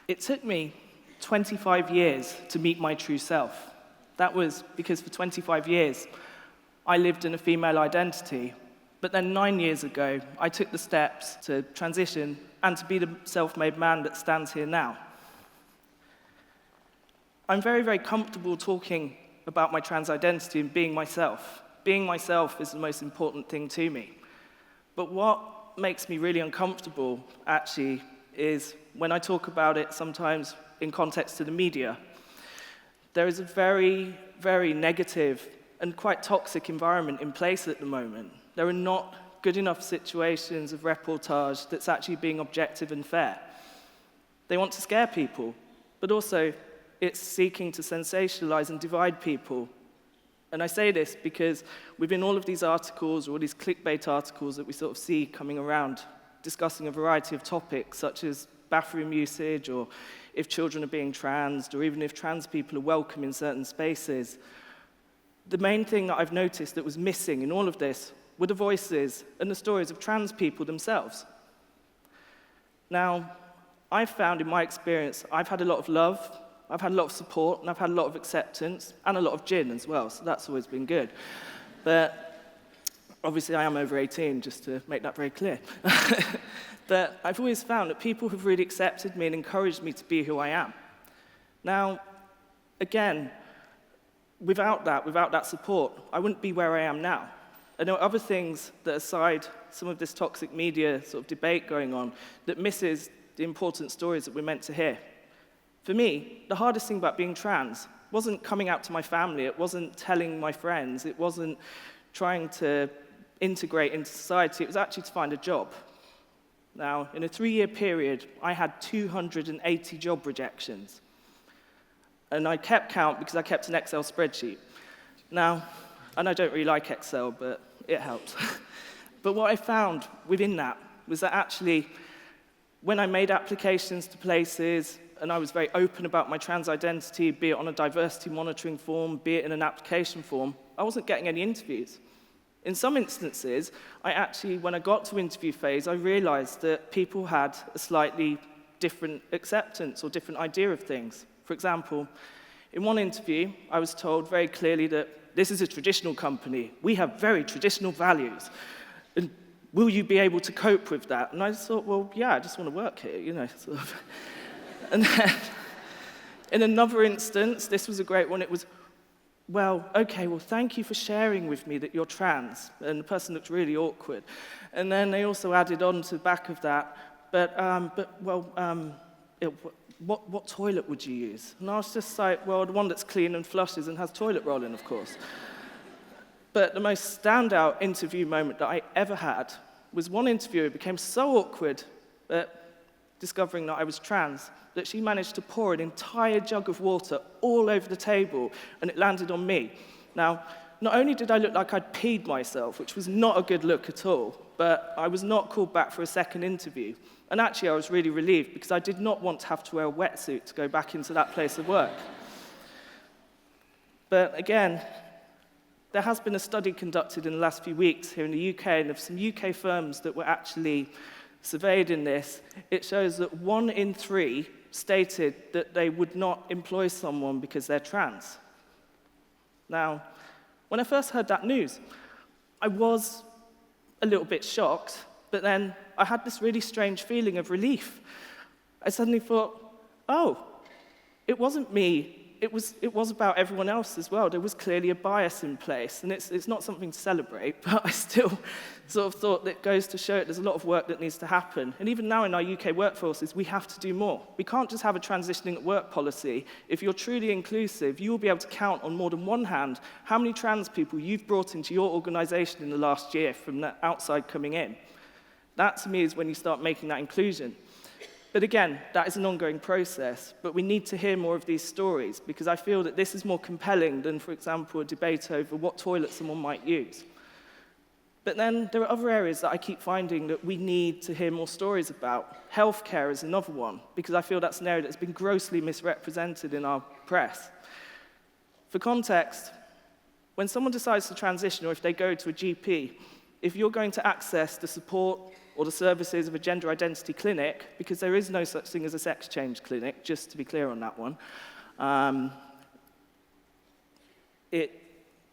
It took me 25 years to meet my true self. That was because for 25 years, I lived in a female identity. But then 9 years ago, I took the steps to transition and to be the self-made man that stands here now. I'm very, very comfortable talking about my trans identity and being myself. Being myself is the most important thing to me. But what makes me really uncomfortable, actually, is when I talk about it sometimes in context to the media. There is a very, very negative and quite toxic environment in place at the moment. There are not good enough situations of reportage that's actually being objective and fair. They want to scare people, but also it's seeking to sensationalize and divide people. And I say this because within all of these articles, or all these clickbait articles that we sort of see coming around, discussing a variety of topics, such as bathroom usage, or if children are being transed, or even if trans people are welcome in certain spaces, the main thing that I've noticed that was missing in all of this were the voices and the stories of trans people themselves. Now, I've found in my experience, I've had a lot of love, I've had a lot of support, and I've had a lot of acceptance, and a lot of gin as well, so that's always been good. But obviously, I am over 18, just to make that very clear. But I've always found that people have really accepted me and encouraged me to be who I am. Now, again, without that support, I wouldn't be where I am now. And there are other things that, aside some of this toxic media sort of debate going on, that misses the important stories that we're meant to hear. For me, the hardest thing about being trans wasn't coming out to my family, it wasn't telling my friends, it wasn't trying to integrate into society, it was actually to find a job. Now, in a 3-year period, I had 280 job rejections. And I kept count because I kept an Excel spreadsheet. Now, and I don't really like Excel, but it helps. But what I found within that was that actually, when I made applications to places, and I was very open about my trans identity, be it on a diversity monitoring form, be it in an application form, I wasn't getting any interviews. In some instances, when I got to interview phase, I realized that people had a slightly different acceptance or different idea of things. For example, in one interview, I was told very clearly that this is a traditional company. We have very traditional values. And will you be able to cope with that? And I just thought, well, yeah, I just want to work here, you know. Sort of. And then, in another instance, this was a great one, it was, well, okay, well, thank you for sharing with me that you're trans. And the person looked really awkward. And then they also added on to the back of that, what toilet would you use? And I was just like, well, the one that's clean and flushes and has toilet rolling, of course. But the most standout interview moment that I ever had was one interviewer became so awkward at discovering that I was trans that she managed to pour an entire jug of water all over the table, and it landed on me. Now, not only did I look like I'd peed myself, which was not a good look at all, but I was not called back for a second interview. And actually, I was really relieved, because I did not want to have to wear a wetsuit to go back into that place of work. But again, there has been a study conducted in the last few weeks here in the UK, and of some UK firms that were actually surveyed in this. It shows that 1 in 3 stated that they would not employ someone because they're trans. Now, when I first heard that news, I was a little bit shocked, but then I had this really strange feeling of relief. I suddenly thought, oh, it wasn't me. It was about everyone else as well. There was clearly a bias in place, and it's not something to celebrate, but I still sort of thought that goes to show there's a lot of work that needs to happen. And even now in our UK workforces, we have to do more. We can't just have a transitioning at work policy. If you're truly inclusive, you will be able to count on more than one hand how many trans people you've brought into your organization in the last year from the outside coming in. That, to me, is when you start making that inclusion. But again, that is an ongoing process, but we need to hear more of these stories, because I feel that this is more compelling than, for example, a debate over what toilet someone might use. But then there are other areas that I keep finding that we need to hear more stories about. Healthcare is another one, because I feel that's an area that's been grossly misrepresented in our press. For context, when someone decides to transition, or if they go to a GP, if you're going to access the support or the services of a gender identity clinic, because there is no such thing as a sex change clinic, just to be clear on that one,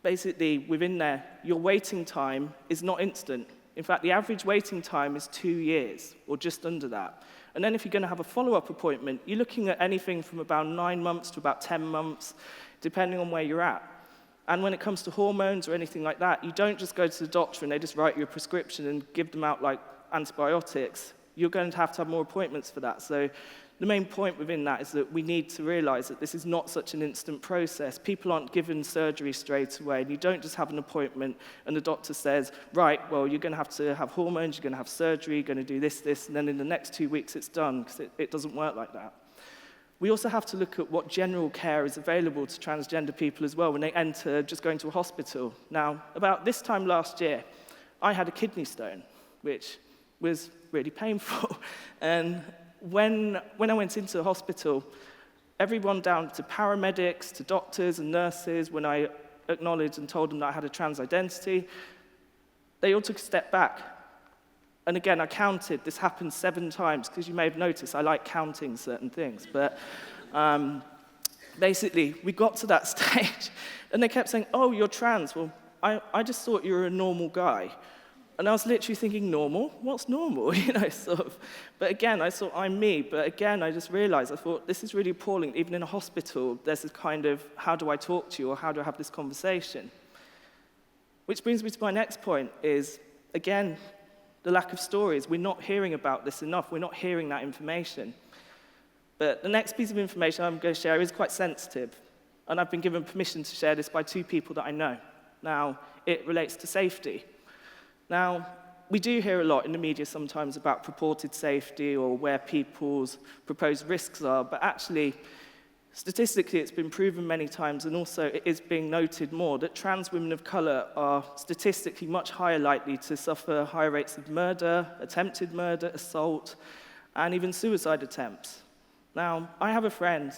basically, within there, your waiting time is not instant. In fact, the average waiting time is 2 years, or just under that. And then if you're going to have a follow-up appointment, you're looking at anything from about 9 months to about 10 months, depending on where you're at. And when it comes to hormones or anything like that, you don't just go to the doctor and they just write you a prescription and give them out like antibiotics. You're going to have more appointments for that. So the main point within that is that we need to realize that this is not such an instant process. People aren't given surgery straight away, and you don't just have an appointment and the doctor says, right, well, you're going to have hormones, you're going to have surgery, you're going to do this, and then in the next 2 weeks it's done, because it doesn't work like that. We also have to look at what general care is available to transgender people as well when they enter just going to a hospital. Now, about this time last year, I had a kidney stone, which was really painful. And when I went into the hospital, everyone down to paramedics, to doctors and nurses, when I acknowledged and told them that I had a trans identity, they all took a step back. And again, I counted, this happened 7 times, because you may have noticed I like counting certain things. But basically, we got to that stage, and they kept saying, oh, you're trans. Well, I just thought you were a normal guy. And I was literally thinking, normal? What's normal? Sort of. But again, I thought, I'm me. But again, I just realized, I thought, this is really appalling. Even in a hospital, there's this kind of, how do I talk to you, or how do I have this conversation? Which brings me to my next point is, again, the lack of stories. We're not hearing about this enough. We're not hearing that information. But the next piece of information I'm going to share is quite sensitive. And I've been given permission to share this by 2 people that I know. Now, it relates to safety. Now, we do hear a lot in the media sometimes about purported safety or where people's proposed risks are, but actually, statistically, it's been proven many times, and also it is being noted more, that trans women of colour are statistically much higher likely to suffer higher rates of murder, attempted murder, assault, and even suicide attempts. Now, I have a friend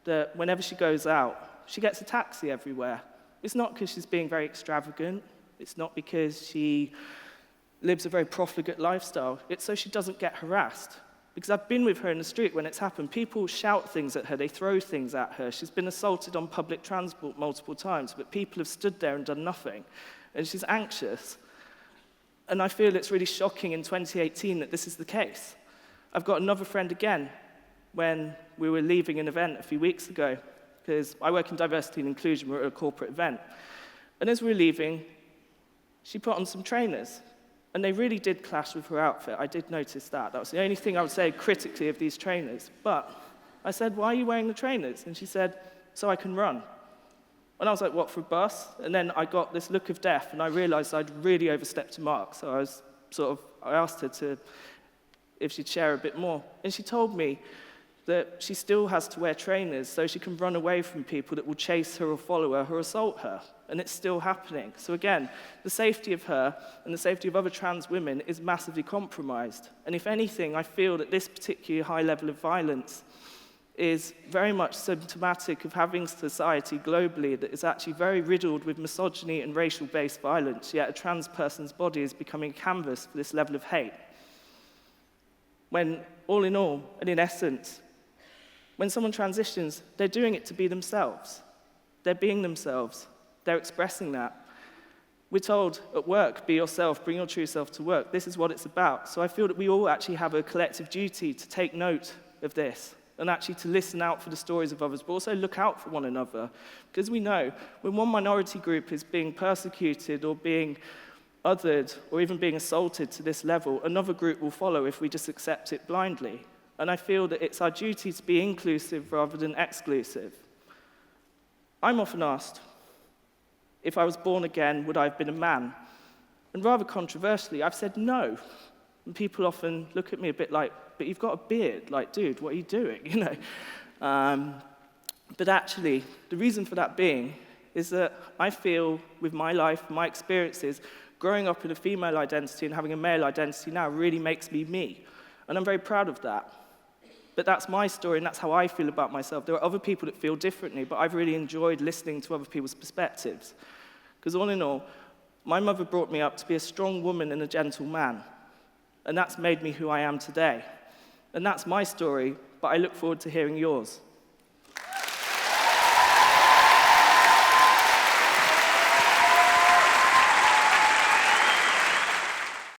that whenever she goes out, she gets a taxi everywhere. It's not because she's being very extravagant. It's not because she lives a very profligate lifestyle. It's so she doesn't get harassed. Because I've been with her in the street when it's happened. People shout things at her, they throw things at her. She's been assaulted on public transport multiple times, but people have stood there and done nothing. And she's anxious. And I feel it's really shocking in 2018 that this is the case. I've got another friend again, when we were leaving an event a few weeks ago, because I work in diversity and inclusion, we're at a corporate event. And as we were leaving, she put on some trainers. And they really did clash with her outfit. I did notice that. That was the only thing I would say critically of these trainers. But I said, why are you wearing the trainers? And she said, so I can run. And I was like, what, for a bus? And then I got this look of death, and I realized I'd really overstepped a mark. So I asked her if she'd share a bit more. And she told me that she still has to wear trainers so she can run away from people that will chase her or follow her or assault her. And it's still happening. So again, the safety of her and the safety of other trans women is massively compromised. And if anything, I feel that this particular high level of violence is very much symptomatic of having society globally that is actually very riddled with misogyny and racial-based violence, yet a trans person's body is becoming a canvas for this level of hate. When, all in all, and in essence, when someone transitions, they're doing it to be themselves. They're being themselves. They're expressing that. We're told at work, be yourself, bring your true self to work. This is what it's about. So I feel that we all actually have a collective duty to take note of this and actually to listen out for the stories of others, but also look out for one another. Because we know when one minority group is being persecuted or being othered or even being assaulted to this level, another group will follow if we just accept it blindly. And I feel that it's our duty to be inclusive rather than exclusive. I'm often asked, if I was born again, would I have been a man? And rather controversially, I've said no. And people often look at me a bit like, but you've got a beard. Like, dude, what are you doing? But actually, the reason for that being is that I feel with my life, my experiences, growing up in a female identity and having a male identity now really makes me me. And I'm very proud of that. But that's my story, and that's how I feel about myself. There are other people that feel differently, but I've really enjoyed listening to other people's perspectives. Because all in all, my mother brought me up to be a strong woman and a gentle man. And that's made me who I am today. And that's my story, but I look forward to hearing yours.